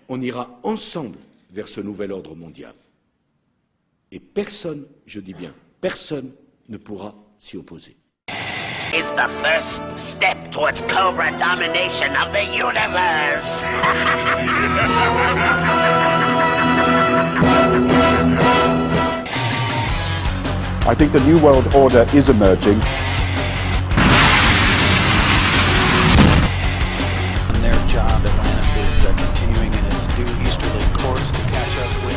On ira ensemble vers ce nouvel ordre mondial. Et personne, je dis bien, personne ne pourra s'y opposer. Is the first step towards Cobra domination of the universe. I think the New World Order is emerging. On their job, Atlantis is continuing in its due easterly course to catch up with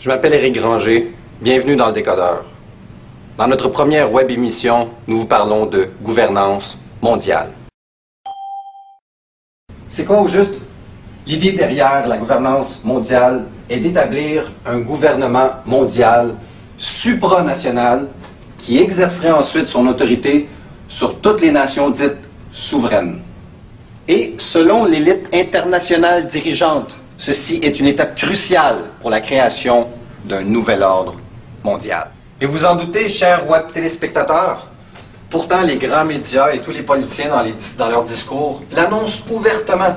Je m'appelle Éric Granger, bienvenue dans le Décodeur. Dans notre première web émission, nous vous parlons de gouvernance mondiale. C'est quoi au juste? L'idée derrière la gouvernance mondiale est d'établir un gouvernement mondial supranational qui exercerait ensuite son autorité sur toutes les nations dites souveraines. Et selon l'élite internationale dirigeante, ceci est une étape cruciale pour la création d'un nouvel ordre mondial. Et vous en doutez, chers web téléspectateurs, pourtant les grands médias et tous les politiciens dans leurs discours l'annoncent ouvertement.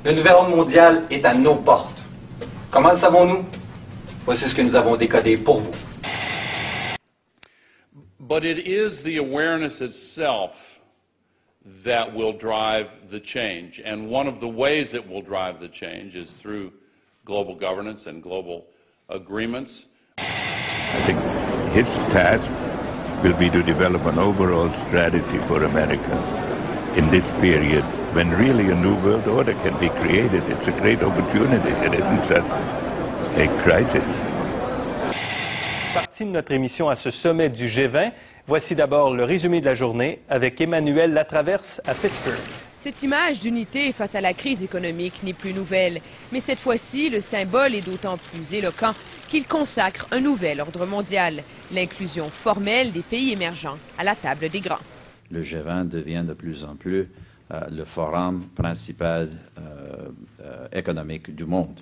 Le nouvel ordre mondial est à nos portes. Comment le savons-nous? Voici ce que nous avons décodé pour vous. But it is the awareness itself that will drive the change. And one of the ways it will drive the change is through global governance and global agreements. I think its task will be to develop an overall strategy for America in this period when really a new world order can be created. It's a great opportunity. It isn't just a crisis. Partie de notre émission à ce sommet du G20. Voici d'abord le résumé de la journée avec Emmanuel Latraverse à Pittsburgh. Cette image d'unité face à la crise économique n'est plus nouvelle. Mais cette fois-ci, le symbole est d'autant plus éloquent qu'il consacre un nouvel ordre mondial, l'inclusion formelle des pays émergents à la table des grands. Le G20 devient de plus en plus le forum principal économique du monde.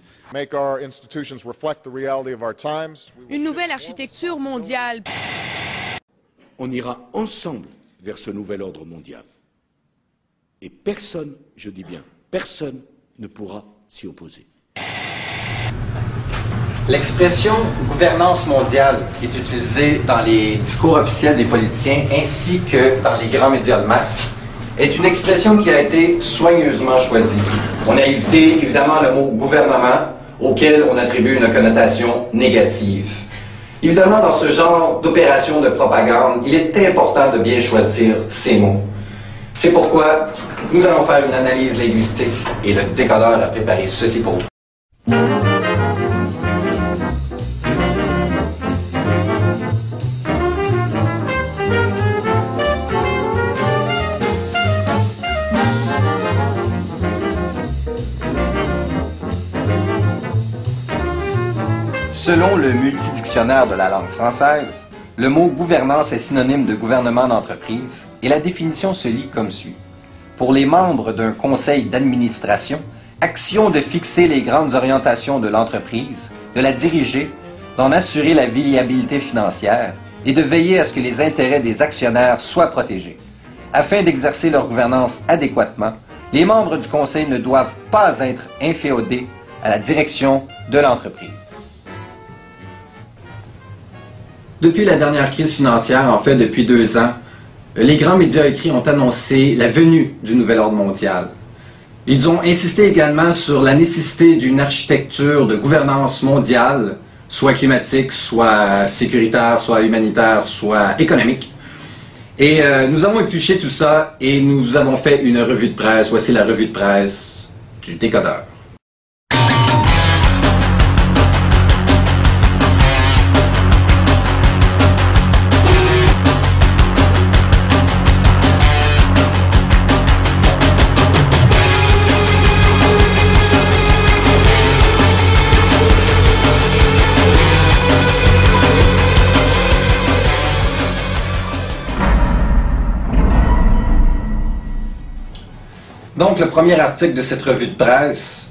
Une nouvelle architecture mondiale. On ira ensemble vers ce nouvel ordre mondial. Et personne, je dis bien, personne ne pourra s'y opposer. L'expression gouvernance mondiale est utilisée dans les discours officiels des politiciens ainsi que dans les grands médias de masse. Est une expression qui a été soigneusement choisie. On a évité évidemment le mot gouvernement auquel on attribue une connotation négative. Évidemment, dans ce genre d'opération de propagande, il est important de bien choisir ces mots. C'est pourquoi nous allons faire une analyse linguistique et le décodeur a préparé ceci pour vous. Selon le multidictionnaire de la langue française, le mot gouvernance est synonyme de gouvernement d'entreprise et la définition se lit comme suit. Pour les membres d'un conseil d'administration, action de fixer les grandes orientations de l'entreprise, de la diriger, d'en assurer la viabilité financière et de veiller à ce que les intérêts des actionnaires soient protégés. Afin d'exercer leur gouvernance adéquatement, les membres du conseil ne doivent pas être inféodés à la direction de l'entreprise. Depuis la dernière crise financière, en fait depuis 2 ans, les grands médias écrits ont annoncé la venue du nouvel ordre mondial. Ils ont insisté également sur la nécessité d'une architecture de gouvernance mondiale, soit climatique, soit sécuritaire, soit humanitaire, soit économique. Et nous avons épluché tout ça et nous avons fait une revue de presse. Voici la revue de presse du Décodeur. donc le premier article de cette revue de presse,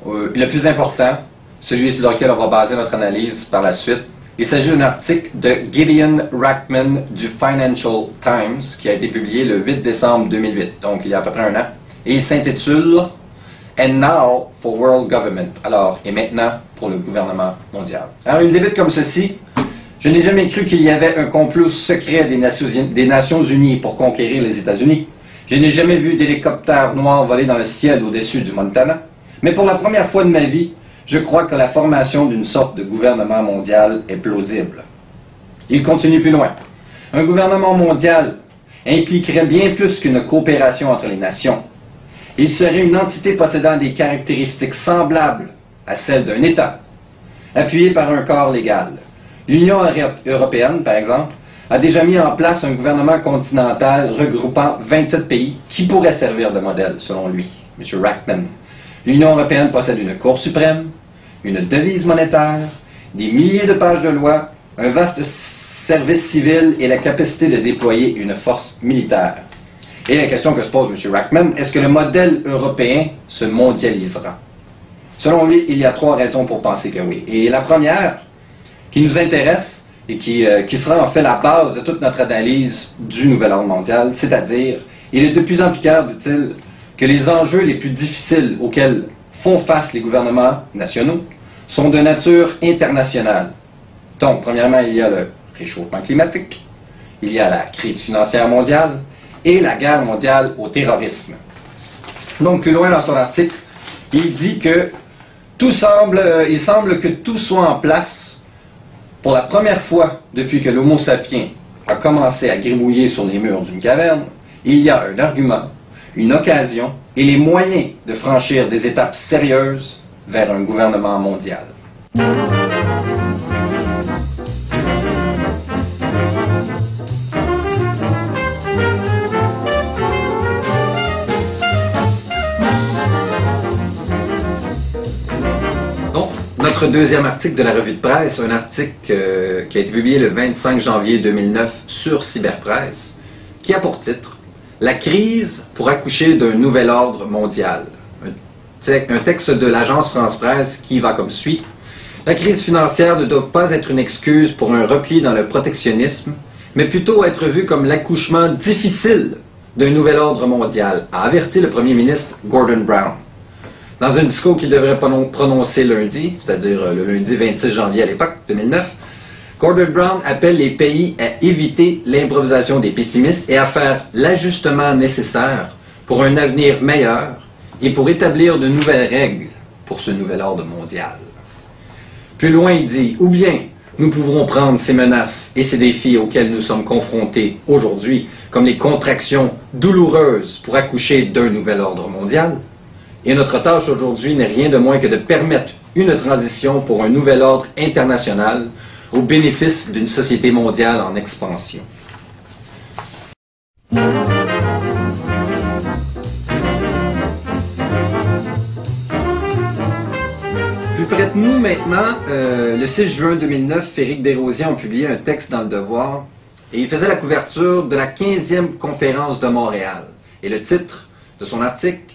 le plus important, celui sur lequel on va baser notre analyse par la suite. Il s'agit d'un article de Gideon Rachman du Financial Times qui a été publié le 8 décembre 2008, donc il y a à peu près un an. Et il s'intitule « And now for world government ». Alors, et maintenant pour le gouvernement mondial. Alors, il débute comme ceci. « Je n'ai jamais cru qu'il y avait un complot secret des Nations Unies pour conquérir les États-Unis. Je n'ai jamais vu d'hélicoptère noir voler dans le ciel au-dessus du Montana. Mais pour la première fois de ma vie, je crois que la formation d'une sorte de gouvernement mondial est plausible. » Il continue plus loin. « Un gouvernement mondial impliquerait bien plus qu'une coopération entre les nations. Il serait une entité possédant des caractéristiques semblables à celles d'un État, appuyé par un corps légal. L'Union européenne, par exemple, a déjà mis en place un gouvernement continental regroupant 27 pays qui pourrait servir de modèle, selon lui, M. Rachman. L'Union européenne possède une Cour suprême, une devise monétaire, des milliers de pages de lois, un vaste service civil et la capacité de déployer une force militaire. Et la question que se pose M. Rachman, est-ce que le modèle européen se mondialisera? Selon lui, il y a 3 raisons pour penser que oui. Et la première, qui nous intéresse et qui sera en fait la base de toute notre analyse du nouvel ordre mondial, c'est-à-dire, il est de plus en plus clair, dit-il, que les enjeux les plus difficiles auxquels font face les gouvernements nationaux sont de nature internationale. Donc, premièrement, il y a le réchauffement climatique, il y a la crise financière mondiale et la guerre mondiale au terrorisme. Donc, plus loin dans son article, il dit que il semble que tout soit en place pour la première fois depuis que l'Homo sapiens a commencé à gribouiller sur les murs d'une caverne. Il y a un argument, une occasion et les moyens de franchir des étapes sérieuses vers un gouvernement mondial. Donc, notre deuxième article de la revue de presse, un article qui a été publié le 25 janvier 2009 sur Cyberpresse, qui a pour titre « La crise pour accoucher d'un nouvel ordre mondial ». Un texte de l'agence France-Presse qui va comme suit. « La crise financière ne doit pas être une excuse pour un repli dans le protectionnisme, mais plutôt être vue comme l'accouchement difficile d'un nouvel ordre mondial », a averti le premier ministre Gordon Brown. Dans un discours qu'il devrait prononcer lundi, c'est-à-dire le lundi 26 janvier à l'époque, 2009, Gordon Brown appelle les pays à éviter l'improvisation des pessimistes et à faire l'ajustement nécessaire pour un avenir meilleur et pour établir de nouvelles règles pour ce nouvel ordre mondial. Plus loin, il dit « Ou bien nous pouvons prendre ces menaces et ces défis auxquels nous sommes confrontés aujourd'hui comme les contractions douloureuses pour accoucher d'un nouvel ordre mondial. Et notre tâche aujourd'hui n'est rien de moins que de permettre une transition pour un nouvel ordre international au bénéfice d'une société mondiale en expansion. » Plus près de nous maintenant, le 6 juin 2009, Éric Desrosiers a publié un texte dans Le Devoir et il faisait la couverture de la 15e conférence de Montréal. Et le titre de son article,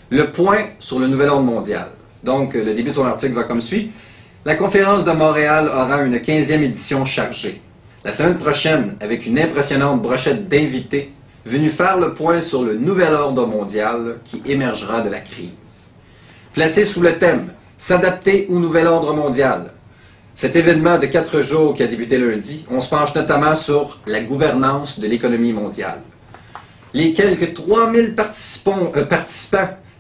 « Le point sur le nouvel ordre mondial ». Donc, le début de son article va comme suit. La conférence de Montréal aura une 15e édition chargée. La semaine prochaine, avec une impressionnante brochette d'invités venus faire le point sur le nouvel ordre mondial qui émergera de la crise. Placé sous le thème « S'adapter au nouvel ordre mondial », cet événement de 4 jours qui a débuté lundi, on se penche notamment sur la gouvernance de l'économie mondiale. Les quelques 3000 participants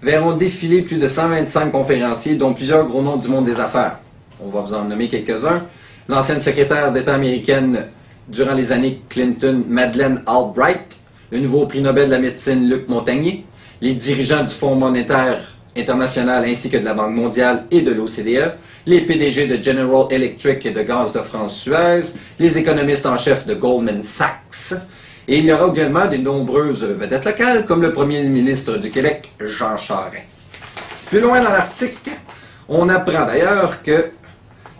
verront défiler plus de 125 conférenciers, dont plusieurs gros noms du monde des affaires. On va vous en nommer quelques-uns. L'ancienne secrétaire d'État américaine durant les années Clinton, Madeleine Albright, le nouveau prix Nobel de la médecine, Luc Montagnier, les dirigeants du Fonds monétaire international ainsi que de la Banque mondiale et de l'OCDE, les PDG de General Electric et de Gaz de France-Suez, les économistes en chef de Goldman Sachs, et il y aura également de nombreuses vedettes locales, comme le premier ministre du Québec, Jean Charest. Plus loin dans l'article, on apprend d'ailleurs que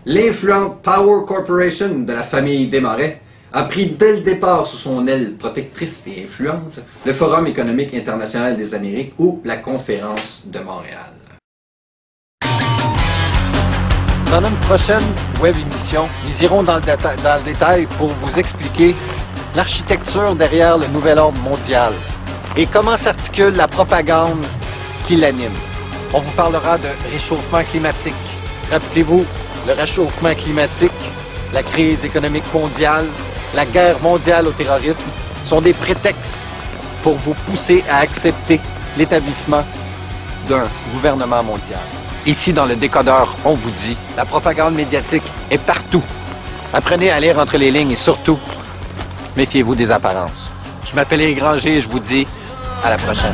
l'influente Power Corporation de la famille Desmarais a pris dès le départ sous son aile protectrice et influente le Forum économique international des Amériques ou la Conférence de Montréal. Dans notre prochaine web émission, nous irons dans le détail pour vous expliquer l'architecture derrière le nouvel ordre mondial et comment s'articule la propagande qui l'anime. On vous parlera de réchauffement climatique. Rappelez-vous, le réchauffement climatique, la crise économique mondiale, la guerre mondiale au terrorisme sont des prétextes pour vous pousser à accepter l'établissement d'un gouvernement mondial. Ici, dans le décodeur, on vous dit, la propagande médiatique est partout. Apprenez à lire entre les lignes et surtout, méfiez-vous des apparences. Je m'appelle Éric Granger et je vous dis à la prochaine.